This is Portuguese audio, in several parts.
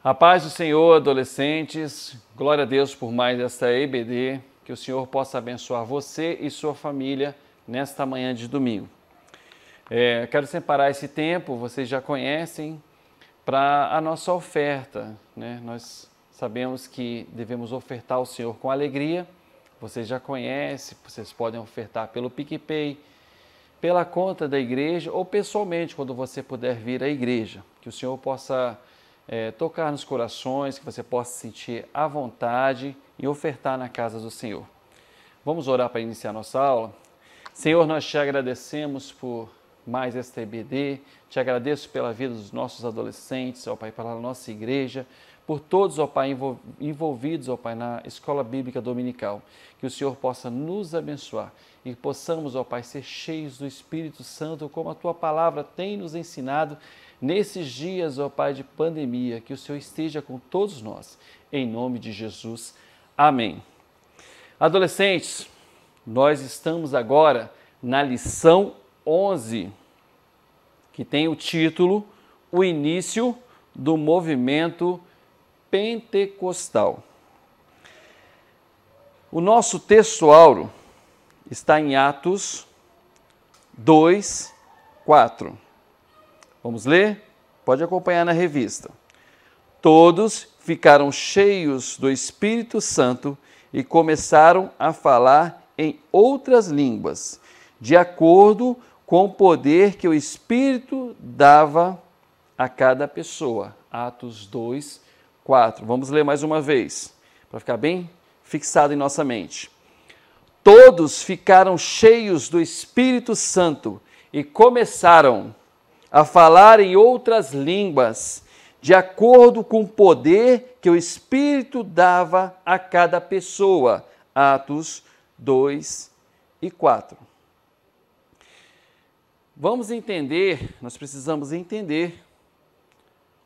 A paz do Senhor, adolescentes, glória a Deus por mais esta EBD, que o Senhor possa abençoar você e sua família nesta manhã de domingo. Quero separar esse tempo, vocês já conhecem, para a nossa oferta, né? Nós sabemos que devemos ofertar ao Senhor com alegria, vocês já conhecem, vocês podem ofertar pelo PicPay, pela conta da igreja ou pessoalmente, quando você puder vir à igreja, que o Senhor possa tocar nos corações, que você possa sentir à vontade e ofertar na casa do Senhor. Vamos orar para iniciar nossa aula? Senhor, nós te agradecemos por mais esta EBD, te agradeço pela vida dos nossos adolescentes, ó Pai, pela nossa igreja, por todos, ó Pai, envolvidos, ó Pai, na Escola Bíblica Dominical. Que o Senhor possa nos abençoar e que possamos, ó Pai, ser cheios do Espírito Santo, como a Tua Palavra tem nos ensinado nesses dias, ó Pai, de pandemia. Que o Senhor esteja com todos nós, em nome de Jesus. Amém. Adolescentes, nós estamos agora na lição 11, que tem o título O Início do Movimento Pentecostal. O nosso texto-áureo está em Atos 2, 4. Vamos ler? Pode acompanhar na revista. Todos ficaram cheios do Espírito Santo e começaram a falar em outras línguas, de acordo com o poder que o Espírito dava a cada pessoa. Atos 2, 4. Vamos ler mais uma vez, para ficar bem fixado em nossa mente. Todos ficaram cheios do Espírito Santo e começaram a falar em outras línguas, de acordo com o poder que o Espírito dava a cada pessoa. Atos 2 e 4. Vamos entender, nós precisamos entender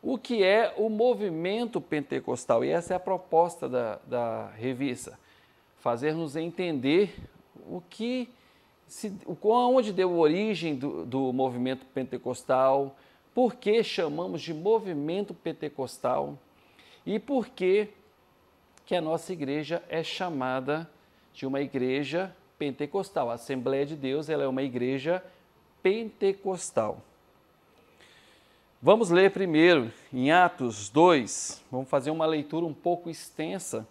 o que é o movimento pentecostal. E essa é a proposta da revista, fazer-nos entender onde deu origem do movimento pentecostal, por que chamamos de movimento pentecostal e por que a nossa igreja é chamada de uma igreja pentecostal. A Assembleia de Deus, ela é uma igreja pentecostal. Vamos ler primeiro em Atos 2, vamos fazer uma leitura um pouco extensa,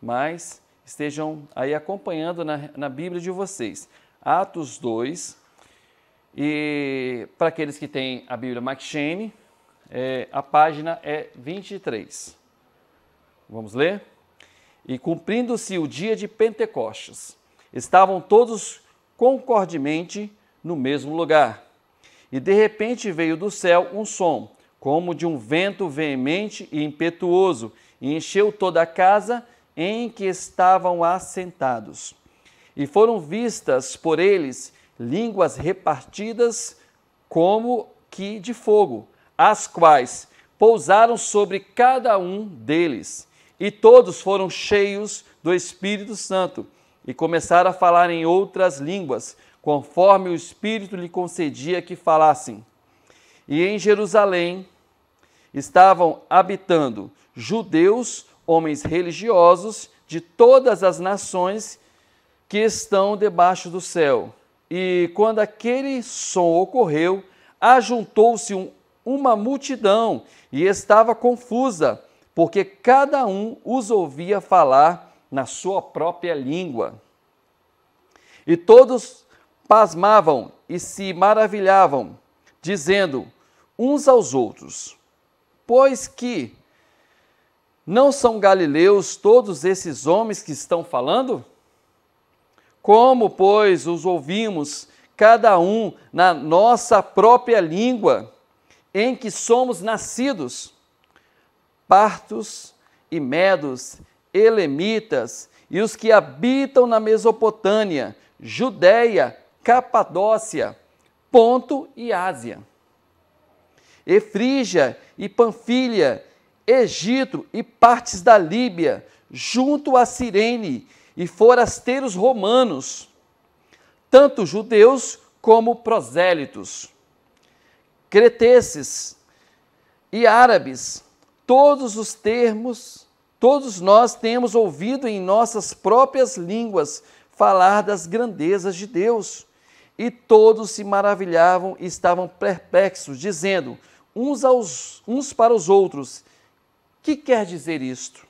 mas estejam aí acompanhando na Bíblia de vocês. Atos 2, e para aqueles que têm a Bíblia McCheyne, a página é 23. Vamos ler? E cumprindo-se o dia de Pentecostes, estavam todos concordemente no mesmo lugar. E de repente veio do céu um som, como de um vento veemente e impetuoso, e encheu toda a casa em que estavam assentados. E foram vistas por eles línguas repartidas como que de fogo, as quais pousaram sobre cada um deles. E todos foram cheios do Espírito Santo e começaram a falar em outras línguas, conforme o Espírito lhe concedia que falassem. E em Jerusalém estavam habitando judeus, homens religiosos de todas as nações que estão debaixo do céu. E quando aquele som ocorreu, ajuntou-se uma multidão e estava confusa, porque cada um os ouvia falar na sua própria língua. E todos pasmavam e se maravilhavam, dizendo uns aos outros: pois que não são galileus todos esses homens que estão falando? Como, pois, os ouvimos, cada um na nossa própria língua, em que somos nascidos? Partos e medos, elemitas e os que habitam na Mesopotâmia, Judéia, Capadócia, Ponto e Ásia, Efrígia e Panfilha, Egito e partes da Líbia, junto a Cirene, e forasteiros romanos. tanto judeus como prosélitos, cretenses e árabes. Todos os termos, todos nós temos ouvido em nossas próprias línguas falar das grandezas de Deus. E todos se maravilhavam e estavam perplexos, dizendo uns para os outros: que quer dizer isto?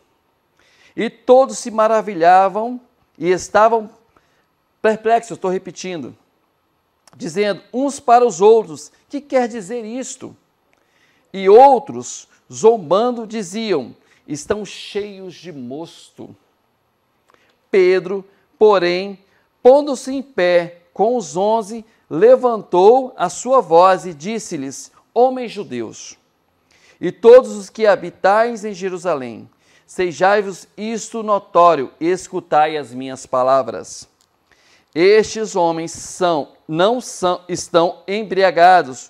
E todos se maravilhavam e estavam perplexos, estou repetindo, dizendo uns para os outros: que quer dizer isto? E outros, zombando, diziam: estão cheios de mosto. Pedro, porém, pondo-se em pé com os 11, levantou a sua voz e disse-lhes: homens judeus, e todos os que habitais em Jerusalém, sejai-vos isto notório, e escutai as minhas palavras. Estes homens estão embriagados,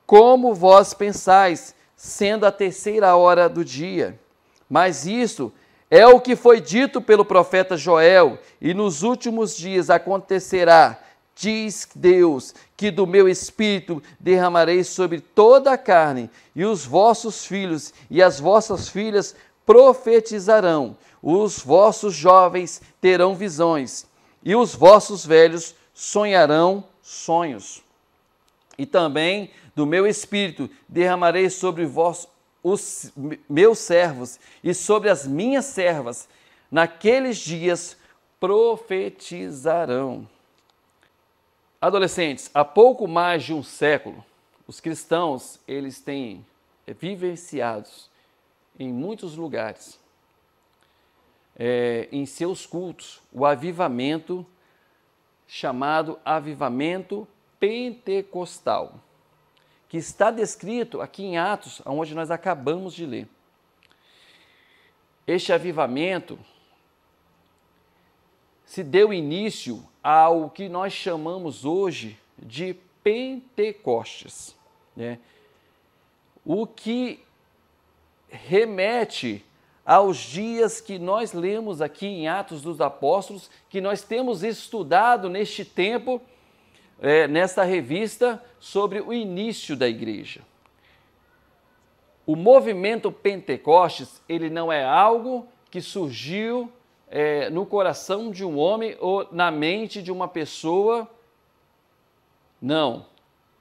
como vós pensais, sendo a 3ª hora do dia. Mas isto é o que foi dito pelo profeta Joel, e nos últimos dias acontecerá, diz Deus, que do meu espírito derramarei sobre toda a carne, e os vossos filhos e as vossas filhas profetizarão, os vossos jovens terão visões, e os vossos velhos sonharão sonhos. E também do meu espírito derramarei sobre vós os meus servos e sobre as minhas servas. Naqueles dias profetizarão. Adolescentes, há pouco mais de um século, os cristãos, eles têm vivenciados em muitos lugares, em seus cultos, o avivamento chamado avivamento pentecostal, que está descrito aqui em Atos, onde nós acabamos de ler. Este avivamento se deu início ao que nós chamamos hoje de Pentecostes, né? O que remete aos dias que nós lemos aqui em Atos dos Apóstolos, que nós temos estudado neste tempo, nesta revista, sobre o início da igreja. O movimento Pentecostes, ele não é algo que surgiu no coração de um homem ou na mente de uma pessoa. Não.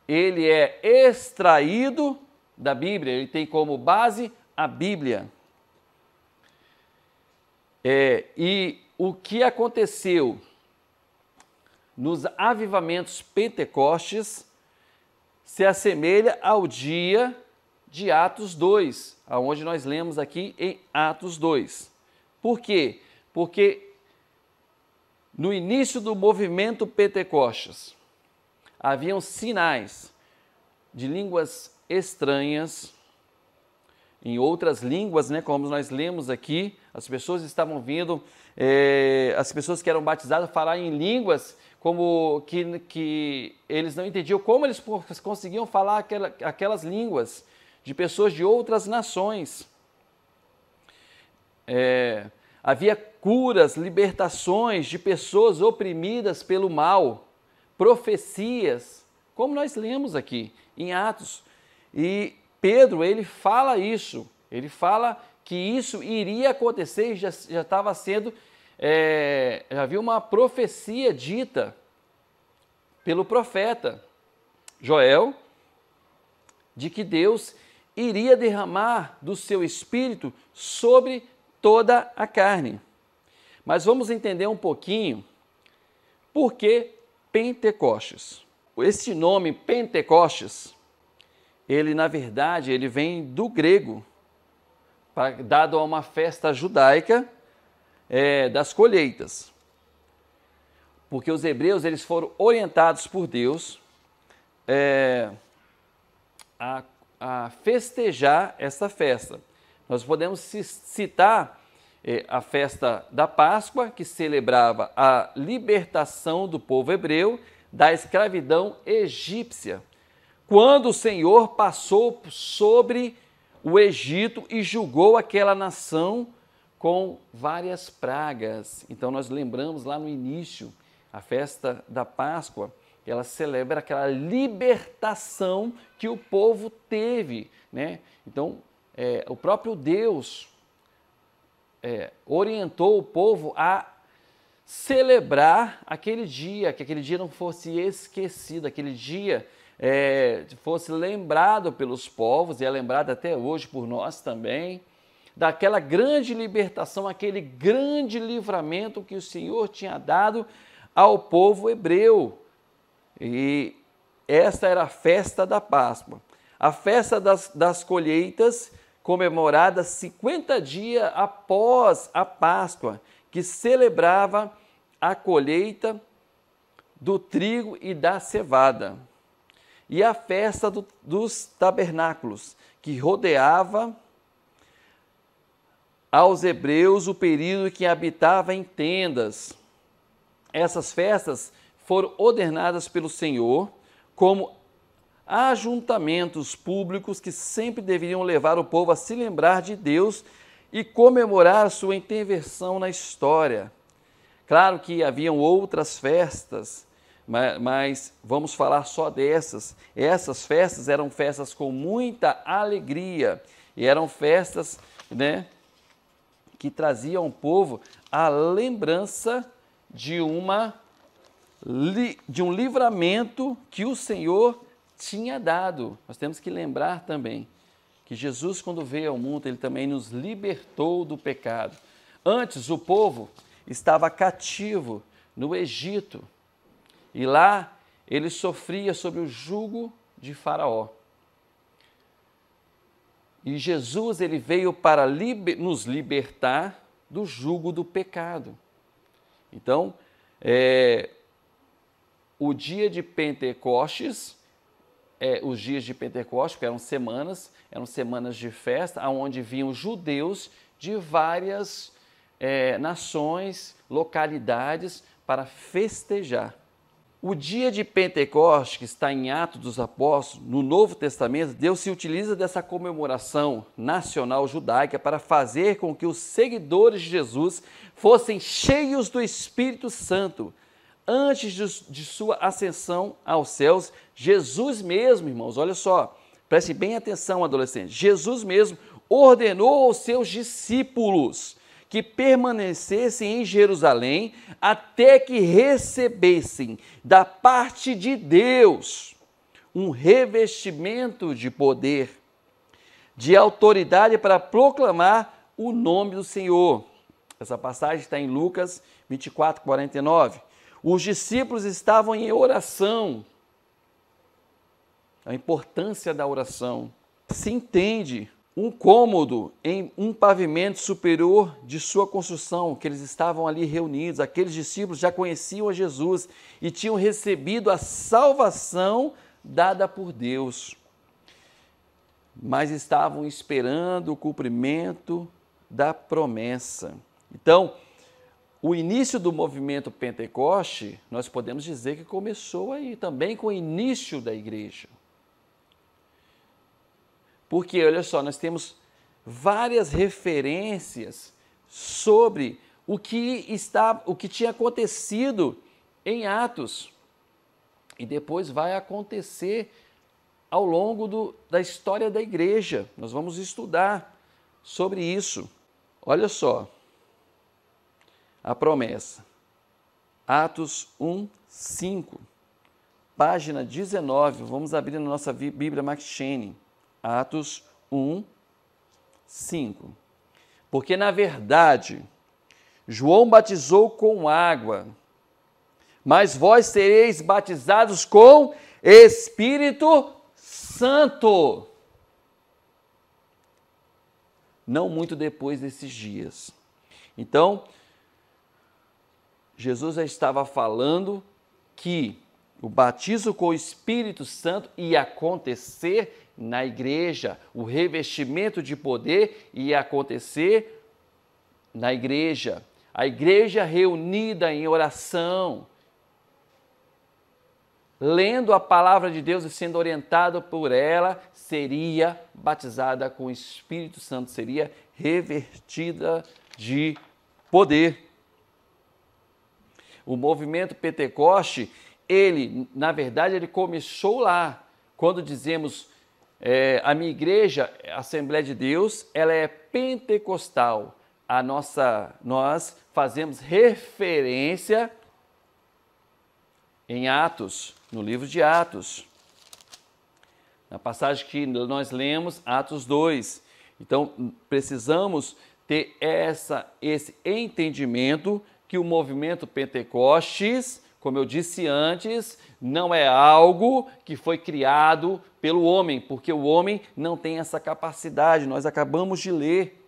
Ele é extraído da Bíblia, ele tem como base a Bíblia. E o que aconteceu nos avivamentos pentecostes se assemelha ao dia de Atos 2, aonde nós lemos aqui em Atos 2. Por quê? Porque no início do movimento Pentecostes haviam sinais de línguas estranhas, em outras línguas, né, como nós lemos aqui, as pessoas estavam vindo, as pessoas que eram batizadas falar em línguas como que eles não entendiam como eles conseguiam falar aquelas línguas de pessoas de outras nações. Havia curas, libertações de pessoas oprimidas pelo mal, profecias, como nós lemos aqui em Atos. E Pedro, ele fala isso, ele fala que isso iria acontecer, já estava sendo, já havia uma profecia dita pelo profeta Joel, de que Deus iria derramar do seu espírito sobre toda a carne. Mas vamos entender um pouquinho por que Pentecostes. Esse nome Pentecostes, ele na verdade ele vem do grego, dado a uma festa judaica das colheitas. Porque os hebreus eles foram orientados por Deus a festejar essa festa. Nós podemos citar a festa da Páscoa, que celebrava a libertação do povo hebreu da escravidão egípcia, quando o Senhor passou sobre o Egito e julgou aquela nação com várias pragas. Então nós lembramos lá no início A festa da Páscoa, ela celebra aquela libertação que o povo teve, né? Então, o próprio Deus orientou o povo a celebrar aquele dia, que aquele dia não fosse esquecido, aquele dia fosse lembrado pelos povos, e é lembrado até hoje por nós também, daquela grande libertação, aquele grande livramento que o Senhor tinha dado ao povo hebreu. E esta era a festa da Páscoa. A festa das colheitas, comemorada 50 dias após a Páscoa, que celebrava a colheita do trigo e da cevada. E a festa dos tabernáculos, que rodeava aos hebreus o período que habitava em tendas. Essas festas foram ordenadas pelo Senhor como ajuntamentos públicos que sempre deveriam levar o povo a se lembrar de Deus e comemorar sua intervenção na história. Claro que haviam outras festas, mas vamos falar só dessas. Essas festas eram festas com muita alegria e eram festas, né, que traziam ao povo a lembrança de um livramento que o Senhor tinha dado. Nós temos que lembrar também que Jesus, quando veio ao mundo, ele também nos libertou do pecado. Antes, o povo estava cativo no Egito e lá ele sofria sob o jugo de Faraó. E Jesus, ele veio para nos libertar do jugo do pecado. Então, o dia de Pentecostes, os dias de Pentecostes, que eram semanas de festa, onde vinham judeus de várias nações, localidades, para festejar. O dia de Pentecostes, que está em Atos dos Apóstolos, no Novo Testamento, Deus se utiliza dessa comemoração nacional judaica para fazer com que os seguidores de Jesus fossem cheios do Espírito Santo. Antes de sua ascensão aos céus, Jesus mesmo, irmãos, olha só, prestem bem atenção, adolescentes, Jesus mesmo ordenou aos seus discípulos que permanecessem em Jerusalém até que recebessem da parte de Deus um revestimento de poder, de autoridade para proclamar o nome do Senhor. Essa passagem está em Lucas 24, 49. Os discípulos estavam em oração. A importância da oração. Se entende um cômodo em um pavimento superior de sua construção, que eles estavam ali reunidos. Aqueles discípulos já conheciam a Jesus e tinham recebido a salvação dada por Deus, mas estavam esperando o cumprimento da promessa. Então, o início do movimento Pentecoste, nós podemos dizer que começou aí, também com o início da igreja. Porque, olha só, nós temos várias referências sobre o que tinha acontecido em Atos. E depois vai acontecer ao longo da história da igreja. Nós vamos estudar sobre isso. Olha só, a promessa. Atos 1, 5, página 19. Vamos abrir na nossa Bíblia Max Scheinin. Atos 1, 5. Porque, na verdade, João batizou com água, mas vós sereis batizados com Espírito Santo. Não muito depois desses dias. Então, Jesus já estava falando que o batismo com o Espírito Santo ia acontecer na igreja, o revestimento de poder ia acontecer na igreja. A igreja reunida em oração, lendo a palavra de Deus e sendo orientada por ela, seria batizada com o Espírito Santo, seria revestida de poder. O movimento Pentecoste, ele, na verdade, ele começou lá. Quando dizemos a minha igreja, a Assembleia de Deus, ela é pentecostal. Nós fazemos referência em Atos, no livro de Atos. Na passagem que nós lemos, Atos 2. Então, precisamos ter esse entendimento que o movimento Pentecostes, como eu disse antes, não é algo que foi criado pelo homem, porque o homem não tem essa capacidade. Nós acabamos de ler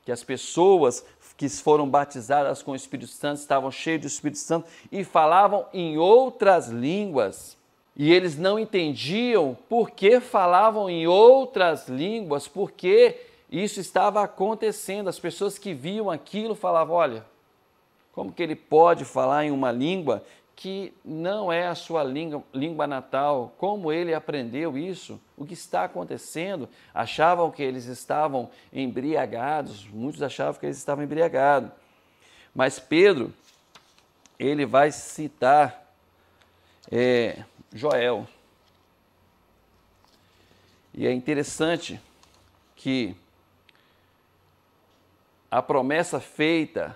que as pessoas que foram batizadas com o Espírito Santo estavam cheias do Espírito Santo e falavam em outras línguas. E eles não entendiam por que falavam em outras línguas, porque isso estava acontecendo. As pessoas que viam aquilo falavam, olha, como que ele pode falar em uma língua que não é a sua língua natal? Como ele aprendeu isso? O que está acontecendo? Achavam que eles estavam embriagados, muitos achavam que eles estavam embriagados. Mas Pedro, ele vai citar Joel. E é interessante que a promessa feita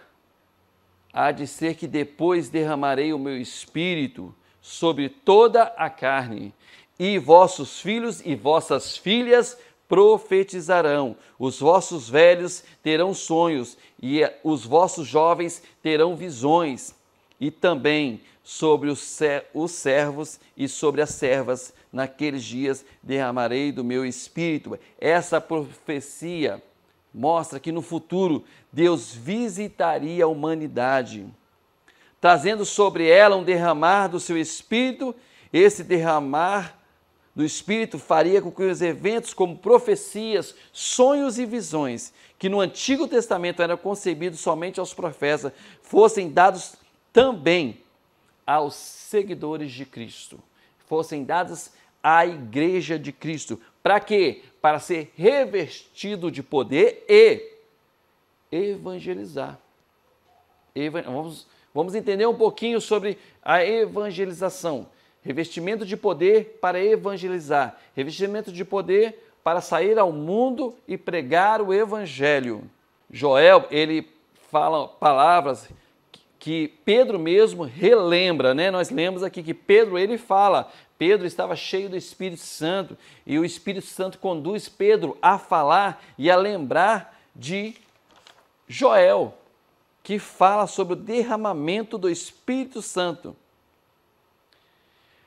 há de ser que depois derramarei o meu espírito sobre toda a carne, e vossos filhos e vossas filhas profetizarão, os vossos velhos terão sonhos, e os vossos jovens terão visões, e também sobre os servos e sobre as servas, naqueles dias derramarei do meu espírito. Essa profecia mostra que no futuro Deus visitaria a humanidade, trazendo sobre ela um derramar do seu Espírito. Esse derramar do Espírito faria com que os eventos como profecias, sonhos e visões, que no Antigo Testamento eram concebidos somente aos profetas, fossem dados também aos seguidores de Cristo, fossem dados à Igreja de Cristo. Para quê? Para ser revestido de poder e evangelizar. Vamos entender um pouquinho sobre a evangelização. Revestimento de poder para evangelizar. Revestimento de poder para sair ao mundo e pregar o Evangelho. Joel, ele fala palavras que Pedro mesmo relembra, né? Nós lemos aqui que Pedro, ele fala, Pedro estava cheio do Espírito Santo e o Espírito Santo conduz Pedro a falar e a lembrar de Joel, que fala sobre o derramamento do Espírito Santo.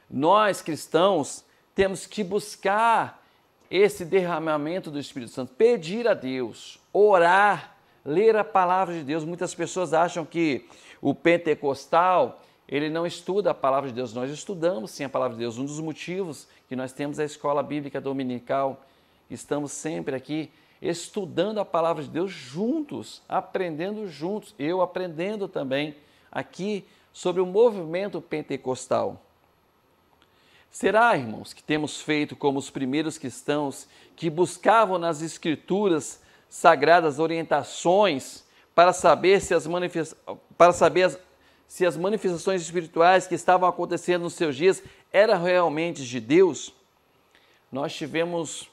Nós, cristãos, temos que buscar esse derramamento do Espírito Santo, pedir a Deus, orar, ler a palavra de Deus. Muitas pessoas acham que o pentecostal, ele não estuda a palavra de Deus. Nós estudamos sim a palavra de Deus. Um dos motivos que nós temos a escola bíblica dominical, estamos sempre aqui estudando a palavra de Deus juntos, aprendendo juntos, eu aprendendo também aqui sobre o movimento pentecostal. Será, irmãos, que temos feito como os primeiros cristãos que buscavam nas Escrituras sagradas orientações para saber se as manifestações espirituais que estavam acontecendo nos seus dias eram realmente de Deus? Nós tivemos,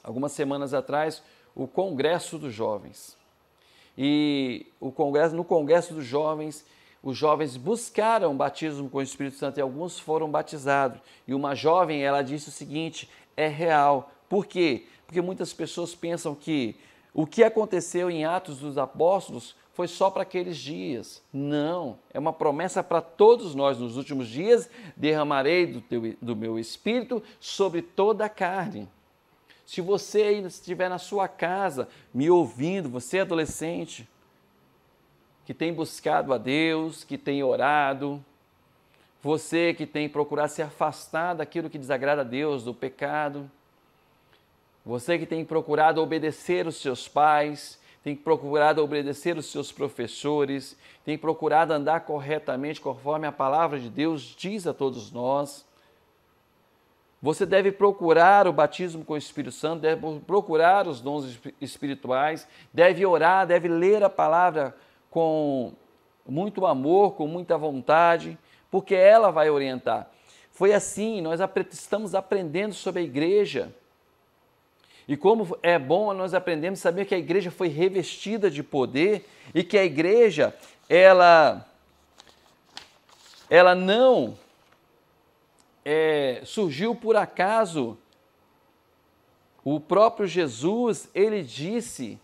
algumas semanas atrás, o Congresso dos Jovens. E no Congresso dos Jovens, os jovens buscaram batismo com o Espírito Santo e alguns foram batizados. E uma jovem, ela disse o seguinte, é real. Por quê? Porque muitas pessoas pensam que o que aconteceu em Atos dos Apóstolos foi só para aqueles dias. Não, é uma promessa para todos nós. Nos últimos dias derramarei do meu Espírito sobre toda a carne. Se você ainda estiver na sua casa me ouvindo, você é adolescente, que tem buscado a Deus, que tem orado, você que tem procurado se afastar daquilo que desagrada a Deus, do pecado, você que tem procurado obedecer os seus pais, tem procurado obedecer os seus professores, tem procurado andar corretamente conforme a palavra de Deus diz a todos nós. Você deve procurar o batismo com o Espírito Santo, deve procurar os dons espirituais, deve orar, deve ler a palavra com muito amor, com muita vontade, porque ela vai orientar. Foi assim, nós estamos aprendendo sobre a igreja. E como é bom nós aprendemos a saber que a igreja foi revestida de poder e que a igreja, ela não surgiu por acaso. O próprio Jesus, ele disse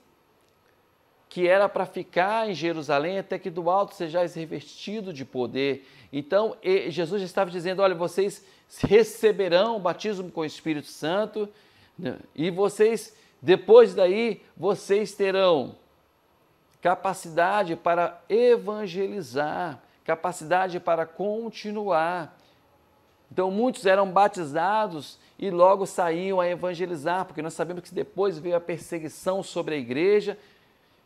que era para ficar em Jerusalém até que do alto sejais revestido de poder. Então, Jesus estava dizendo, olha, vocês receberão o batismo com o Espírito Santo e vocês, depois daí, vocês terão capacidade para evangelizar, capacidade para continuar. Então, muitos eram batizados e logo saíam a evangelizar, porque nós sabemos que depois veio a perseguição sobre a igreja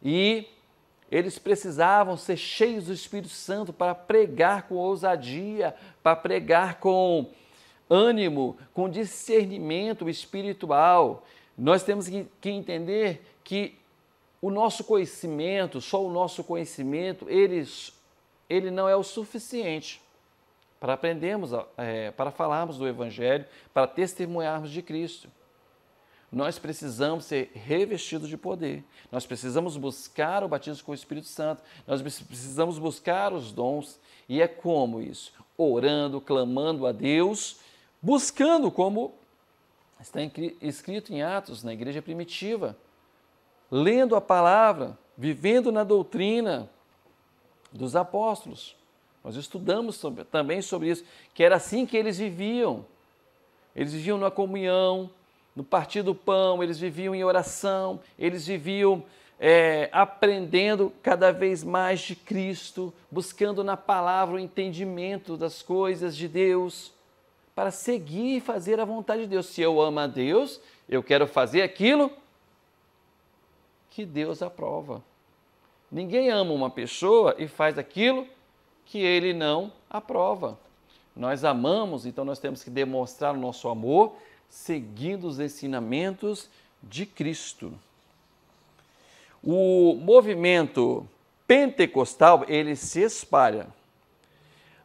e eles precisavam ser cheios do Espírito Santo para pregar com ousadia, para pregar com ânimo, com discernimento espiritual. Nós temos que entender que o nosso conhecimento, só o nosso conhecimento, ele não é o suficiente para aprendermos, para falarmos do Evangelho, para testemunharmos de Cristo. Nós precisamos ser revestidos de poder, nós precisamos buscar o batismo com o Espírito Santo, nós precisamos buscar os dons. E é como isso? Orando, clamando a Deus, buscando, como está escrito em Atos, na igreja primitiva, lendo a palavra, vivendo na doutrina dos apóstolos. Nós estudamos também sobre isso, que era assim que eles viviam. Eles viviam na comunhão, no partir do pão, eles viviam em oração, eles viviam aprendendo cada vez mais de Cristo, buscando na palavra o entendimento das coisas de Deus, para seguir e fazer a vontade de Deus. Se eu amo a Deus, eu quero fazer aquilo que Deus aprova. Ninguém ama uma pessoa e faz aquilo que ele não aprova. Nós amamos, então nós temos que demonstrar o nosso amor seguindo os ensinamentos de Cristo. O movimento pentecostal, ele se espalha.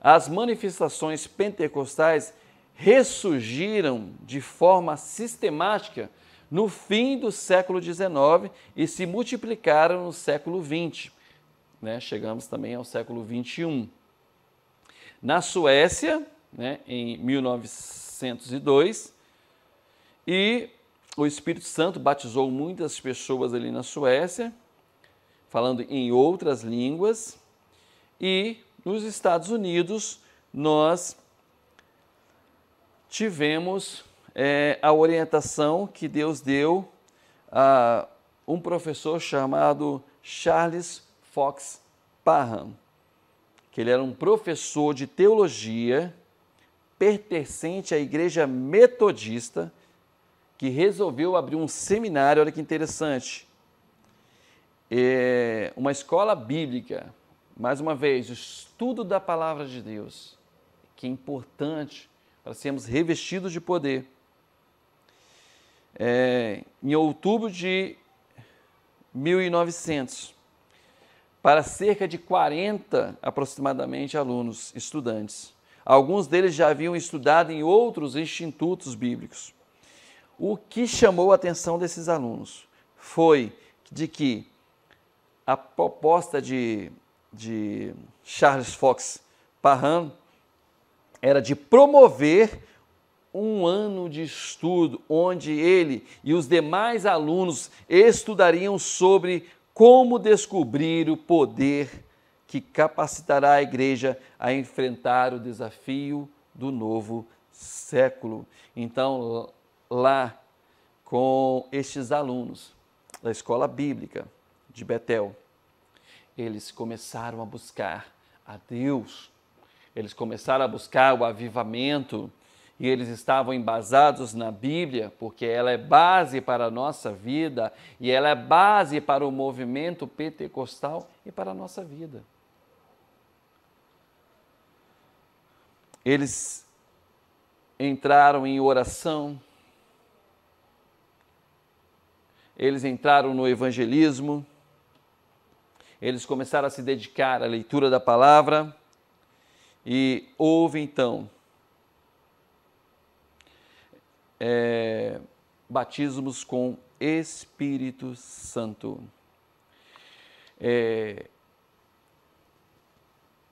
As manifestações pentecostais ressurgiram de forma sistemática no fim do século XIX e se multiplicaram no século XX. Chegamos também ao século XXI. Na Suécia, em 1902, e o Espírito Santo batizou muitas pessoas ali na Suécia, falando em outras línguas, e nos Estados Unidos nós tivemos a orientação que Deus deu a um professor chamado Charles Fox Parham, que ele era um professor de teologia pertencente à igreja metodista, que resolveu abrir um seminário, olha que interessante, uma escola bíblica, mais uma vez, o estudo da palavra de Deus, que é importante para sermos revestidos de poder. Em outubro de 1900, para cerca de 40 aproximadamente alunos, estudantes. Alguns deles já haviam estudado em outros institutos bíblicos. O que chamou a atenção desses alunos foi de que a proposta de Charles Fox Parham era de promover um ano de estudo, onde ele e os demais alunos estudariam sobre como descobrir o poder que capacitará a igreja a enfrentar o desafio do novo século. Então, lá com estes alunos da escola bíblica de Betel, eles começaram a buscar a Deus, eles começaram a buscar o avivamento, e eles estavam embasados na Bíblia, porque ela é base para a nossa vida e ela é base para o movimento pentecostal e para a nossa vida. Eles entraram em oração, eles entraram no evangelismo, eles começaram a se dedicar à leitura da palavra e houve então batismos com Espírito Santo.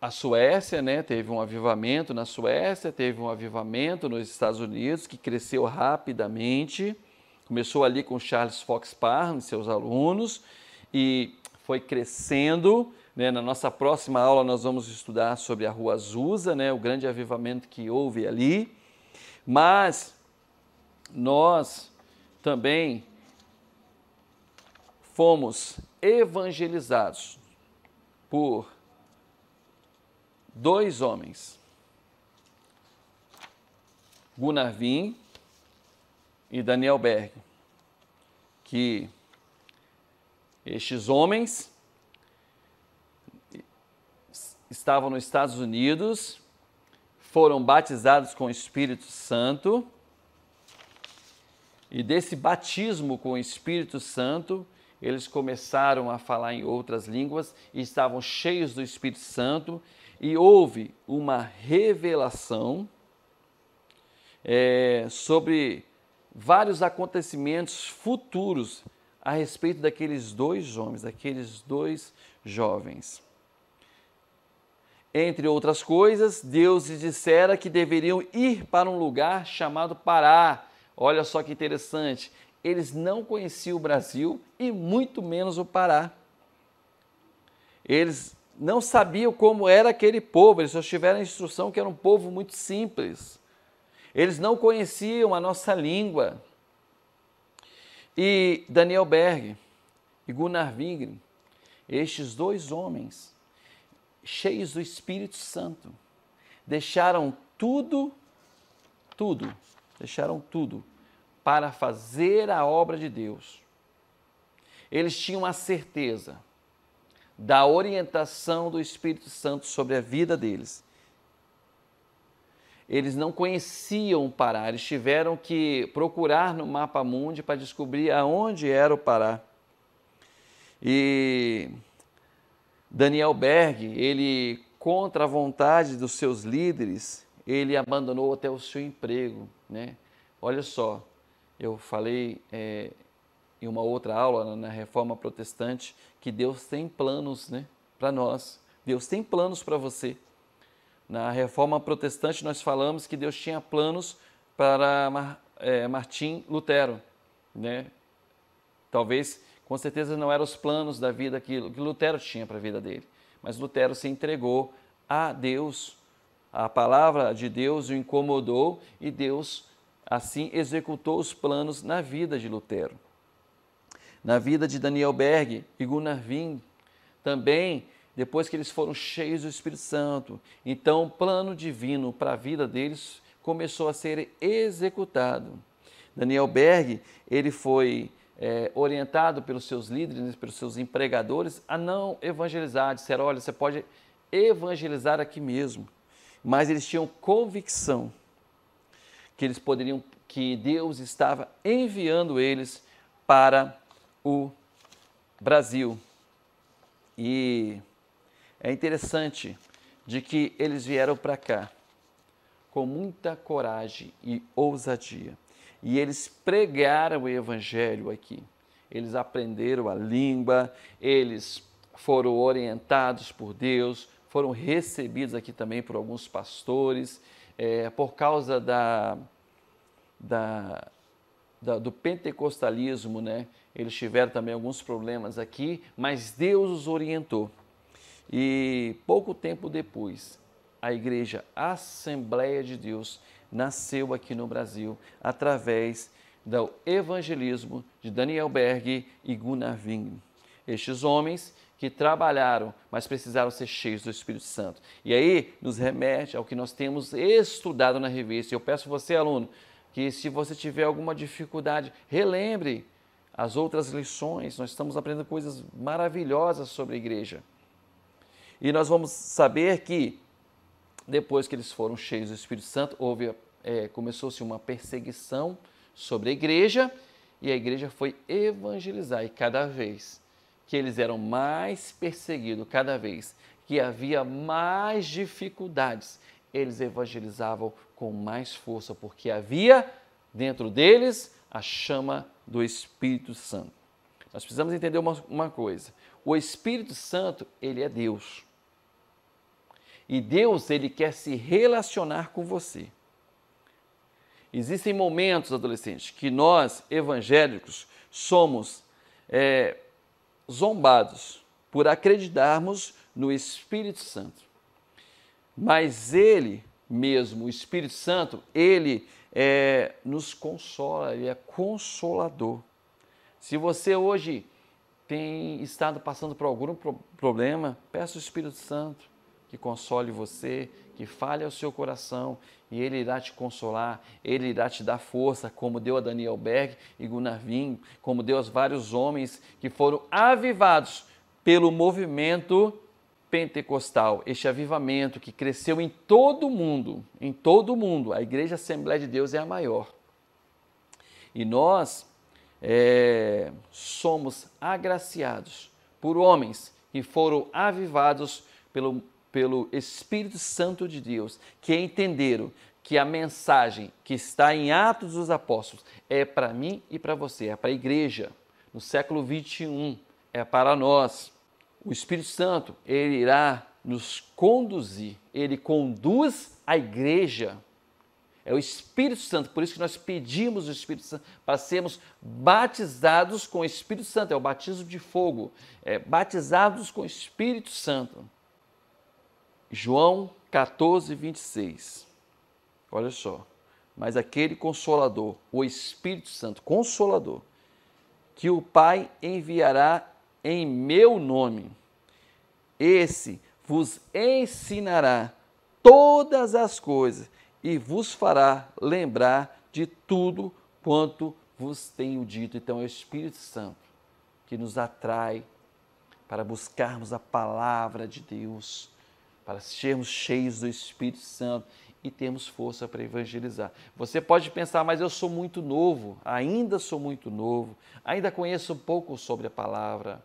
A Suécia, né, teve um avivamento na Suécia, teve um avivamento nos Estados Unidos, que cresceu rapidamente. Começou ali com Charles Fox Parham e seus alunos, e foi crescendo. Né? Na nossa próxima aula nós vamos estudar sobre a Rua Azusa, né, o grande avivamento que houve ali. Mas nós também fomos evangelizados por 2 homens, Gunnar Wing e Daniel Berg, que estes homens estavam nos Estados Unidos, foram batizados com o Espírito Santo, e desse batismo com o Espírito Santo, eles começaram a falar em outras línguas e estavam cheios do Espírito Santo, e houve uma revelação sobre vários acontecimentos futuros a respeito daqueles 2 homens, daqueles 2 jovens. Entre outras coisas, Deus lhes dissera que deveriam ir para um lugar chamado Pará. Olha só que interessante, eles não conheciam o Brasil e muito menos o Pará. Eles não sabiam como era aquele povo, eles só tiveram a instrução que era um povo muito simples. Eles não conheciam a nossa língua. E Daniel Berg e Gunnar Wing, estes 2 homens, cheios do Espírito Santo, deixaram tudo para fazer a obra de Deus. Eles tinham a certeza da orientação do Espírito Santo sobre a vida deles. Eles não conheciam o Pará, eles tiveram que procurar no mapa mundi para descobrir aonde era o Pará. E Daniel Berg, ele, contra a vontade dos seus líderes, ele abandonou até o seu emprego, né? Olha só, eu falei em uma outra aula, na Reforma Protestante, que Deus tem planos, né, para nós. Deus tem planos para você. Na Reforma Protestante nós falamos que Deus tinha planos para Martim Lutero, né? Talvez, com certeza, não eram os planos da vida que Lutero tinha para a vida dele, mas Lutero se entregou a Deus. A palavra de Deus o incomodou e Deus assim executou os planos na vida de Lutero. Na vida de Daniel Berg e Gunnar Wing, também, depois que eles foram cheios do Espírito Santo, então o plano divino para a vida deles começou a ser executado. Daniel Berg, ele foi orientado pelos seus líderes, pelos seus empregadores, a não evangelizar. Disseram, olha, você pode evangelizar aqui mesmo. Mas eles tinham convicção que Deus estava enviando eles para o Brasil. E é interessante de que eles vieram para cá com muita coragem e ousadia. E eles pregaram o evangelho aqui. Eles aprenderam a língua, eles foram orientados por Deus, foram recebidos aqui também por alguns pastores, por causa do pentecostalismo, né? Eles tiveram também alguns problemas aqui, mas Deus os orientou. E pouco tempo depois, a Igreja Assembleia de Deus nasceu aqui no Brasil através do evangelismo de Daniel Berg e Gunnar Wing. Estes homens que trabalharam, mas precisaram ser cheios do Espírito Santo. E aí nos remete ao que nós temos estudado na revista. Eu peço a você, aluno, que se você tiver alguma dificuldade, relembre as outras lições. Nós estamos aprendendo coisas maravilhosas sobre a igreja. E nós vamos saber que depois que eles foram cheios do Espírito Santo, começou-se uma perseguição sobre a igreja, e a igreja foi evangelizar. E cada vez que eles eram mais perseguidos cada vez, que havia mais dificuldades, eles evangelizavam com mais força, porque havia dentro deles a chama do Espírito Santo. Nós precisamos entender uma coisa. O Espírito Santo, ele é Deus. E Deus, ele quer se relacionar com você. Existem momentos, adolescentes, que nós, evangélicos, somos zombados por acreditarmos no Espírito Santo. Mas ele mesmo, o Espírito Santo, ele nos consola, ele é consolador. Se você hoje tem estado passando por algum problema, peça ao Espírito Santo que console você, que fale ao seu coração, e ele irá te consolar, ele irá te dar força, como deu a Daniel Berg e Gunnar Wing, como deu aos vários homens que foram avivados pelo movimento pentecostal, este avivamento que cresceu em todo o mundo, a Igreja Assembleia de Deus é a maior. E nós somos agraciados por homens que foram avivados pelo Espírito Santo de Deus, que entenderam que a mensagem que está em Atos dos Apóstolos é para mim e para você, é para a igreja. No século 21, é para nós. O Espírito Santo, ele irá nos conduzir, ele conduz a igreja. É o Espírito Santo, por isso que nós pedimos o Espírito Santo para sermos batizados com o Espírito Santo, é o batismo de fogo, batizados com o Espírito Santo. João 14, 26. Olha só. Mas aquele Consolador, o Espírito Santo, Consolador, que o Pai enviará em meu nome, esse vos ensinará todas as coisas e vos fará lembrar de tudo quanto vos tenho dito. Então é o Espírito Santo que nos atrai para buscarmos a palavra de Deus, para sermos cheios do Espírito Santo e termos força para evangelizar. Você pode pensar, mas eu sou muito novo, ainda sou muito novo, ainda conheço pouco sobre a palavra.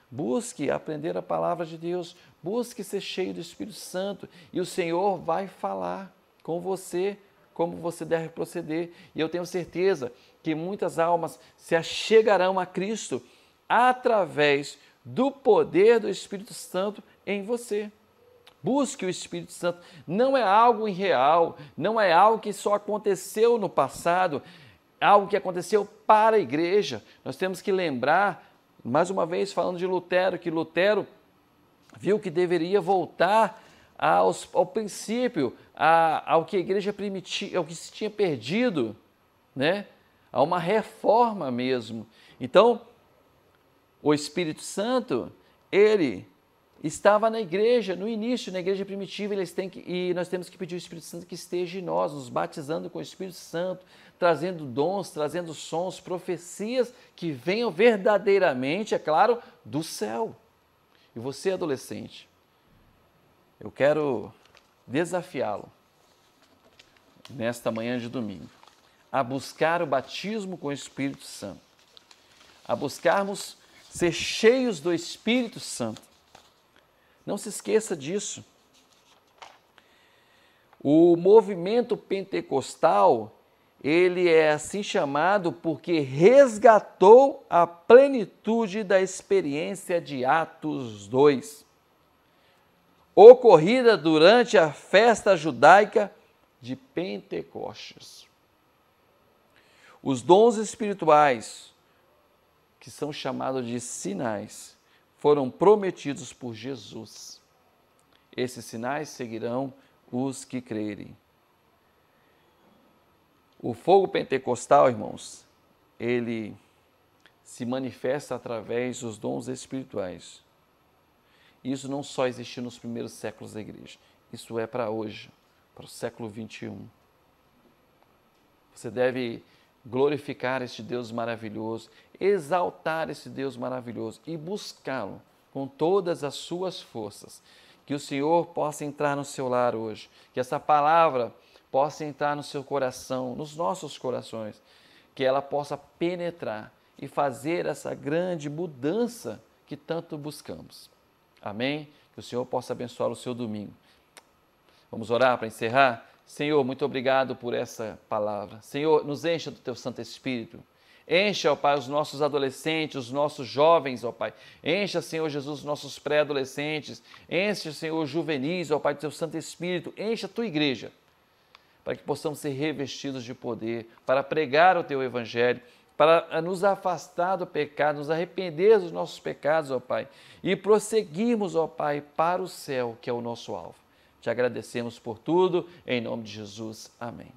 Busque aprender a palavra de Deus, busque ser cheio do Espírito Santo e o Senhor vai falar com você como você deve proceder. E eu tenho certeza que muitas almas se achegarão a Cristo através do poder do Espírito Santo em você. Busque o Espírito Santo. Não é algo irreal, não é algo que só aconteceu no passado, algo que aconteceu para a igreja. Nós temos que lembrar, mais uma vez falando de Lutero, que Lutero viu que deveria voltar ao princípio, ao que a igreja primitiva, ao que se tinha perdido, né? A uma reforma mesmo. Então, o Espírito Santo, ele estava na igreja, no início, na igreja primitiva, e nós temos que pedir ao Espírito Santo que esteja em nós, nos batizando com o Espírito Santo, trazendo dons, trazendo sons, profecias que venham verdadeiramente, é claro, do céu. E você, adolescente, eu quero desafiá-lo, nesta manhã de domingo, a buscar o batismo com o Espírito Santo, a buscarmos ser cheios do Espírito Santo. Não se esqueça disso. O movimento pentecostal, ele é assim chamado porque resgatou a plenitude da experiência de Atos 2, ocorrida durante a festa judaica de Pentecostes. Os dons espirituais, que são chamados de sinais, foram prometidos por Jesus. Esses sinais seguirão os que crerem. O fogo pentecostal, irmãos, ele se manifesta através dos dons espirituais. Isso não só existiu nos primeiros séculos da igreja, isso é para hoje, para o século 21. Você deve glorificar este Deus maravilhoso, exaltar esse Deus maravilhoso e buscá-lo com todas as suas forças. Que o Senhor possa entrar no seu lar hoje, que essa palavra possa entrar no seu coração, nos nossos corações, que ela possa penetrar e fazer essa grande mudança que tanto buscamos. Amém? Que o Senhor possa abençoar o seu domingo. Vamos orar para encerrar? Senhor, muito obrigado por essa palavra. Senhor, nos encha do teu Santo Espírito. Encha, ó Pai, os nossos adolescentes, os nossos jovens, ó Pai. Encha, Senhor Jesus, os nossos pré-adolescentes. Encha, Senhor, os juvenis, ó Pai, do teu Santo Espírito. Encha a tua igreja, para que possamos ser revestidos de poder, para pregar o teu evangelho, para nos afastar do pecado, nos arrepender dos nossos pecados, ó Pai, e prosseguirmos, ó Pai, para o céu, que é o nosso alvo. Te agradecemos por tudo, em nome de Jesus. Amém.